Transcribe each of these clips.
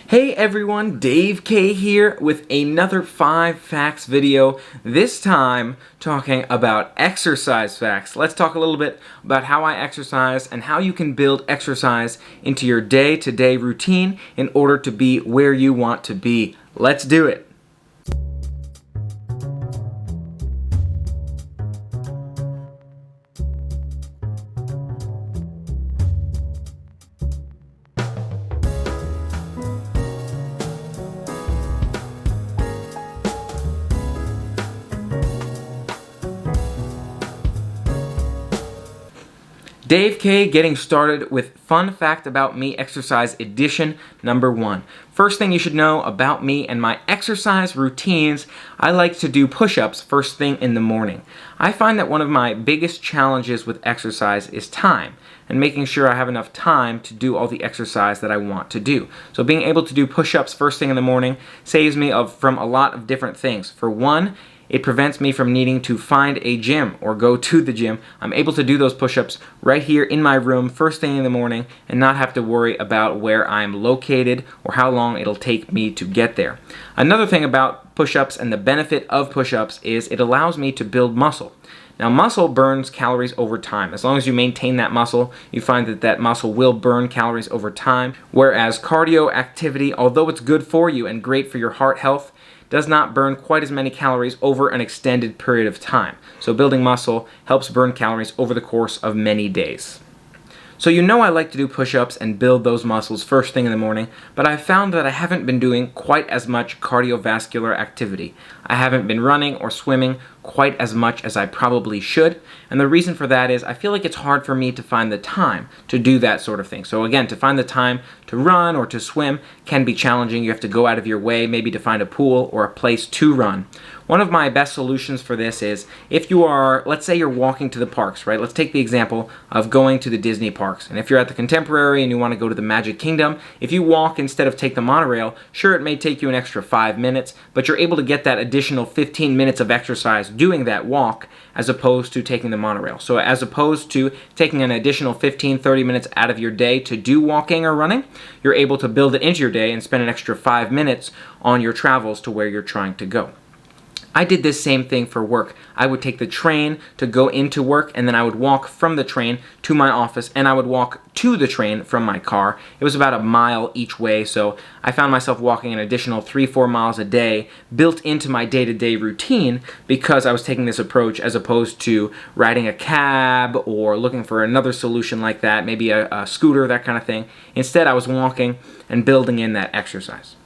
Hey everyone, Dave K here with another 5 facts video, this time talking about exercise facts. Let's talk a little bit about how I exercise and how you can build exercise into your day-to-day routine in order to be where you want to be. Let's do it. Dave K getting started with fun fact about me exercise edition number 1. First thing you should know about me and my exercise routines, I like to do push-ups first thing in the morning. I find that one of my biggest challenges with exercise is time and making sure I have enough time to do all the exercise that I want to do. So being able to do push-ups first thing in the morning saves me from a lot of different things. For one, it prevents me from needing to find a gym or go to the gym. I'm able to do those push-ups right here in my room first thing in the morning and not have to worry about where I'm located or how long it'll take me to get there. Another thing about push-ups and the benefit of push-ups is it allows me to build muscle. Now, muscle burns calories over time. As long as you maintain that muscle, you find that that muscle will burn calories over time, whereas cardio activity, although it's good for you and great for your heart health, does not burn quite as many calories over an extended period of time. So building muscle helps burn calories over the course of many days. So you know I like to do push-ups and build those muscles first thing in the morning, but I've found that I haven't been doing quite as much cardiovascular activity. I haven't been running or swimming quite as much as I probably should, and the reason for that is I feel like it's hard for me to find the time to do that sort of thing. So again, to find the time to run or to swim can be challenging. You have to go out of your way maybe to find a pool or a place to run. One of my best solutions for this is if you are, let's say you're walking to the parks, right? Let's take the example of going to the Disney parks. And if you're at the Contemporary and you want to go to the Magic Kingdom, if you walk instead of take the monorail, sure, it may take you an extra 5 minutes, but you're able to get that additional 15 minutes of exercise doing that walk as opposed to taking the monorail. So as opposed to taking an additional 15-30 minutes out of your day to do walking or running, you're able to build it into your day and spend an extra 5 minutes on your travels to where you're trying to go. I did this same thing for work. I would take the train to go into work, and then I would walk from the train to my office, and I would walk to the train from my car. It was about a mile each way, so I found myself walking an additional 3-4 miles a day built into my day-to-day routine because I was taking this approach as opposed to riding a cab or looking for another solution like that, maybe a scooter, that kind of thing. Instead, I was walking and building in that exercise.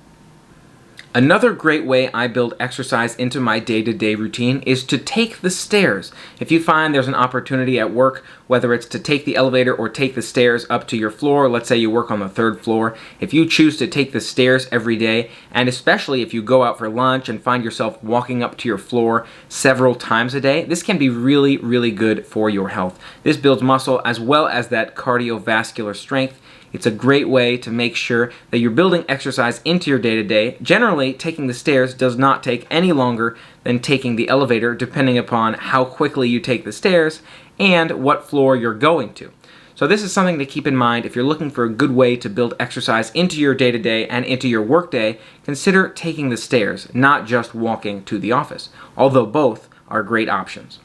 Another great way I build exercise into my day-to-day routine is to take the stairs. If you find there's an opportunity at work, whether it's to take the elevator or take the stairs up to your floor, let's say you work on the 3rd floor, if you choose to take the stairs every day, and especially if you go out for lunch and find yourself walking up to your floor several times a day, this can be really, really good for your health. This builds muscle as well as that cardiovascular strength. It's a great way to make sure that you're building exercise into your day-to-day. Generally, taking the stairs does not take any longer than taking the elevator, depending upon how quickly you take the stairs and what floor you're going to. So this is something to keep in mind if you're looking for a good way to build exercise into your day-to-day and into your workday. Consider taking the stairs, not just walking to the office, although both are great options.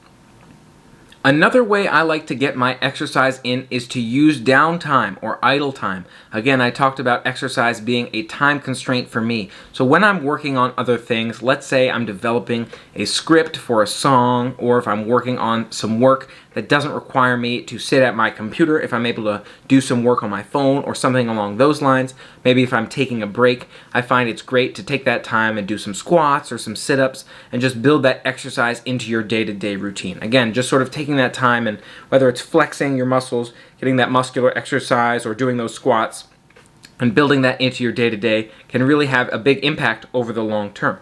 Another way I like to get my exercise in is to use downtime or idle time. Again, I talked about exercise being a time constraint for me. So when I'm working on other things, let's say I'm developing a script for a song, or if I'm working on some work that doesn't require me to sit at my computer, if I'm able to do some work on my phone or something along those lines, maybe if I'm taking a break, I find it's great to take that time and do some squats or some sit-ups and just build that exercise into your day-to-day routine. Again, just sort of taking that time, and whether it's flexing your muscles, getting that muscular exercise, or doing those squats, and building that into your day-to-day can really have a big impact over the long term.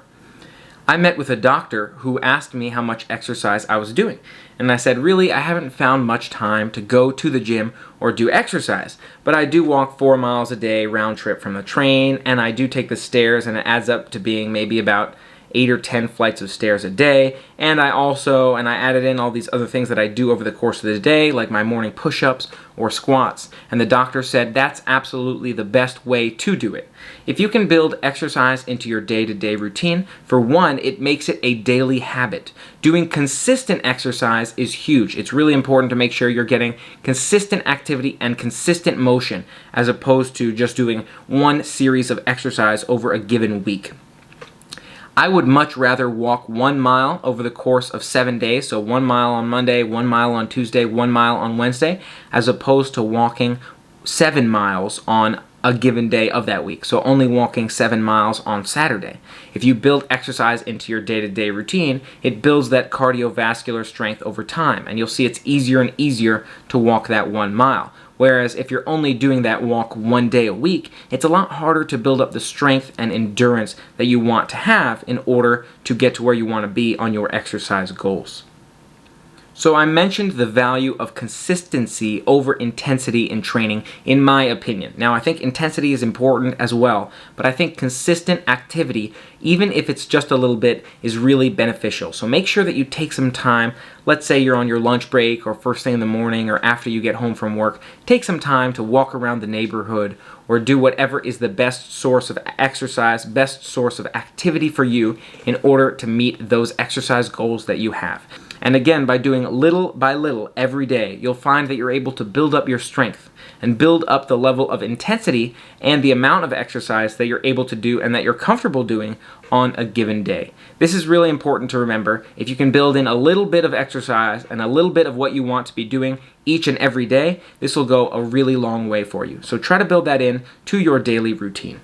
I met with a doctor who asked me how much exercise I was doing. And I said, really, I haven't found much time to go to the gym or do exercise. But I do walk 4 miles a day round trip from the train, and I do take the stairs, and it adds up to being maybe about 8 or 10 flights of stairs a day. And I added in all these other things that I do over the course of the day, like my morning push-ups or squats. And the doctor said that's absolutely the best way to do it. If you can build exercise into your day-to-day routine, for one, it makes it a daily habit. Doing consistent exercise is huge. It's really important to make sure you're getting consistent activity and consistent motion, as opposed to just doing one series of exercise over a given week. I would much rather walk 1 mile over the course of 7 days, so 1 mile on Monday, 1 mile on Tuesday, 1 mile on Wednesday, as opposed to walking 7 miles on a given day of that week, so only walking 7 miles on Saturday. If you build exercise into your day-to-day routine, it builds that cardiovascular strength over time, and you'll see it's easier and easier to walk that 1 mile. Whereas if you're only doing that walk 1 day a week, it's a lot harder to build up the strength and endurance that you want to have in order to get to where you want to be on your exercise goals. So I mentioned the value of consistency over intensity in training, in my opinion. Now, I think intensity is important as well, but I think consistent activity, even if it's just a little bit, is really beneficial. So make sure that you take some time. Let's say you're on your lunch break or first thing in the morning or after you get home from work. Take some time to walk around the neighborhood or do whatever is the best source of exercise, best source of activity for you in order to meet those exercise goals that you have. And again, by doing little by little every day, you'll find that you're able to build up your strength and build up the level of intensity and the amount of exercise that you're able to do and that you're comfortable doing on a given day. This is really important to remember. If you can build in a little bit of exercise and a little bit of what you want to be doing each and every day, this will go a really long way for you. So try to build that in to your daily routine.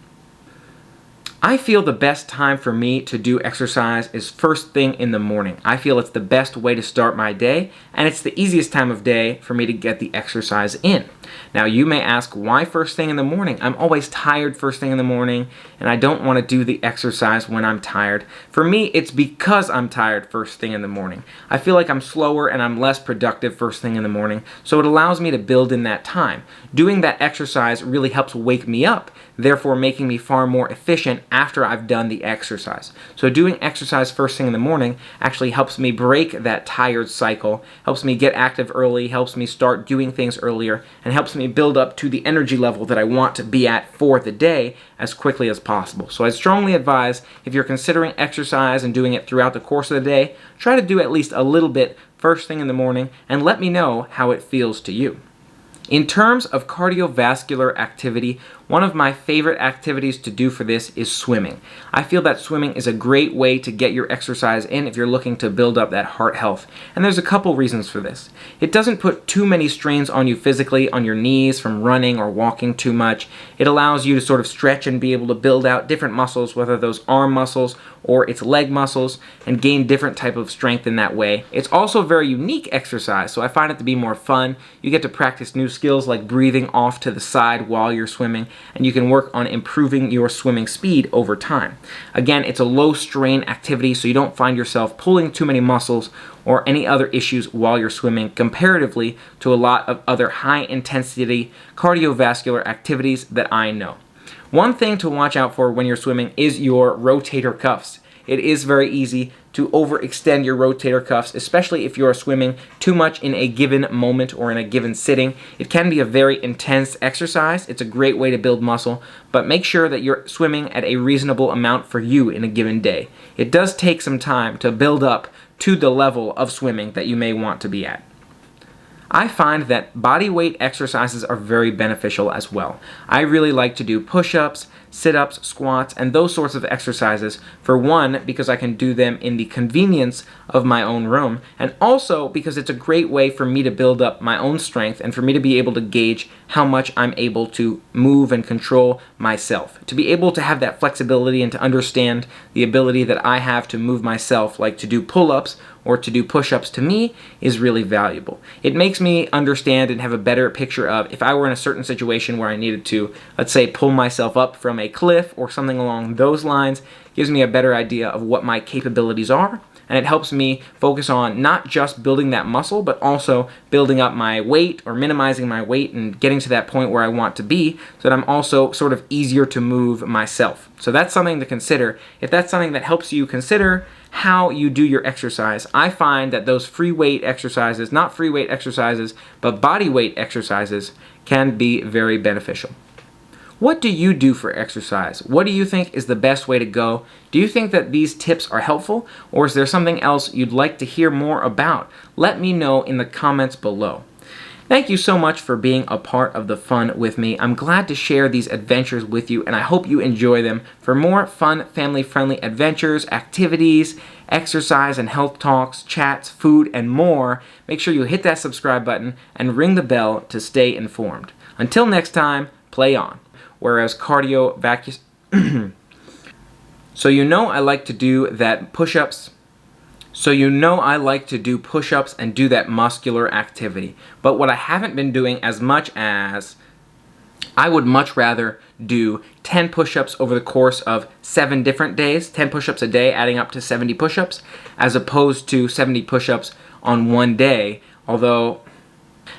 I feel the best time for me to do exercise is first thing in the morning. I feel it's the best way to start my day, and it's the easiest time of day for me to get the exercise in. Now, you may ask, why first thing in the morning? I'm always tired first thing in the morning, and I don't want to do the exercise when I'm tired. For me, it's because I'm tired first thing in the morning. I feel like I'm slower and I'm less productive first thing in the morning, so it allows me to build in that time. Doing that exercise really helps wake me up, therefore making me far more efficient after I've done the exercise. So doing exercise first thing in the morning actually helps me break that tired cycle, helps me get active early, helps me start doing things earlier, and helps me build up to the energy level that I want to be at for the day as quickly as possible. So I strongly advise, if you're considering exercise and doing it throughout the course of the day, try to do at least a little bit first thing in the morning and let me know how it feels to you. In terms of cardiovascular activity, one of my favorite activities to do for this is swimming. I feel that swimming is a great way to get your exercise in if you're looking to build up that heart health. And there's a couple reasons for this. It doesn't put too many strains on you physically, on your knees from running or walking too much. It allows you to sort of stretch and be able to build out different muscles, whether those arm muscles or its leg muscles, and gain different type of strength in that way. It's also a very unique exercise, so I find it to be more fun. You get to practice new skills like breathing off to the side while you're swimming, and you can work on improving your swimming speed over time. Again, it's a low strain activity, so you don't find yourself pulling too many muscles or any other issues while you're swimming, comparatively to a lot of other high intensity cardiovascular activities that I know. One thing to watch out for when you're swimming is your rotator cuffs. It is very easy to overextend your rotator cuffs, especially if you're swimming too much in a given moment or in a given sitting. It can be a very intense exercise. It's a great way to build muscle, but make sure that you're swimming at a reasonable amount for you in a given day. It does take some time to build up to the level of swimming that you may want to be at. I find that body weight exercises are very beneficial as well. I really like to do push-ups, sit-ups, squats, and those sorts of exercises. For one, because I can do them in the convenience of my own room, and also because it's a great way for me to build up my own strength and for me to be able to gauge how much I'm able to move and control myself. To be able to have that flexibility and to understand the ability that I have to move myself, like to do pull-ups or to do push-ups, to me is really valuable. It makes me understand and have a better picture of if I were in a certain situation where I needed to, let's say, pull myself up from a cliff or something along those lines. Gives me a better idea of what my capabilities are and it helps me focus on not just building that muscle, but also building up my weight or minimizing my weight and getting to that point where I want to be, so that I'm also sort of easier to move myself. So that's something to consider. If that's something that helps you consider how you do your exercise, I find that those free weight exercises, not free weight exercises, but body weight exercises, can be very beneficial. What do you do for exercise? What do you think is the best way to go? Do you think that these tips are helpful, or is there something else you'd like to hear more about? Let me know in the comments below. Thank you so much for being a part of the fun with me. I'm glad to share these adventures with you, and I hope you enjoy them. For more fun, family-friendly adventures, activities, exercise and health talks, chats, food, and more, make sure you hit that subscribe button and ring the bell to stay informed. Until next time, play on. Whereas cardiovascular... So you know I like to do that push-ups. So you know I like to do push-ups and do that muscular activity. But what I haven't been doing as much as, I would much rather do 10 push-ups over the course of 7 different days, 10 push-ups a day adding up to 70 push-ups, as opposed to 70 push-ups on one day. Although,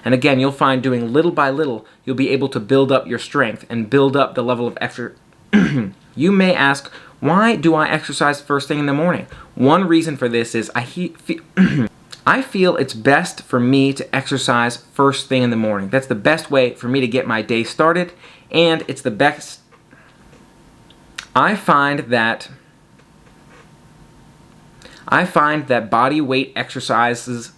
and again, you'll find doing little by little, you'll be able to build up your strength and build up the level of effort. You may ask, why do I exercise first thing in the morning? One reason for this is I feel it's best for me to exercise first thing in the morning. That's the best way for me to get my day started, and it's the best. I find that body weight exercises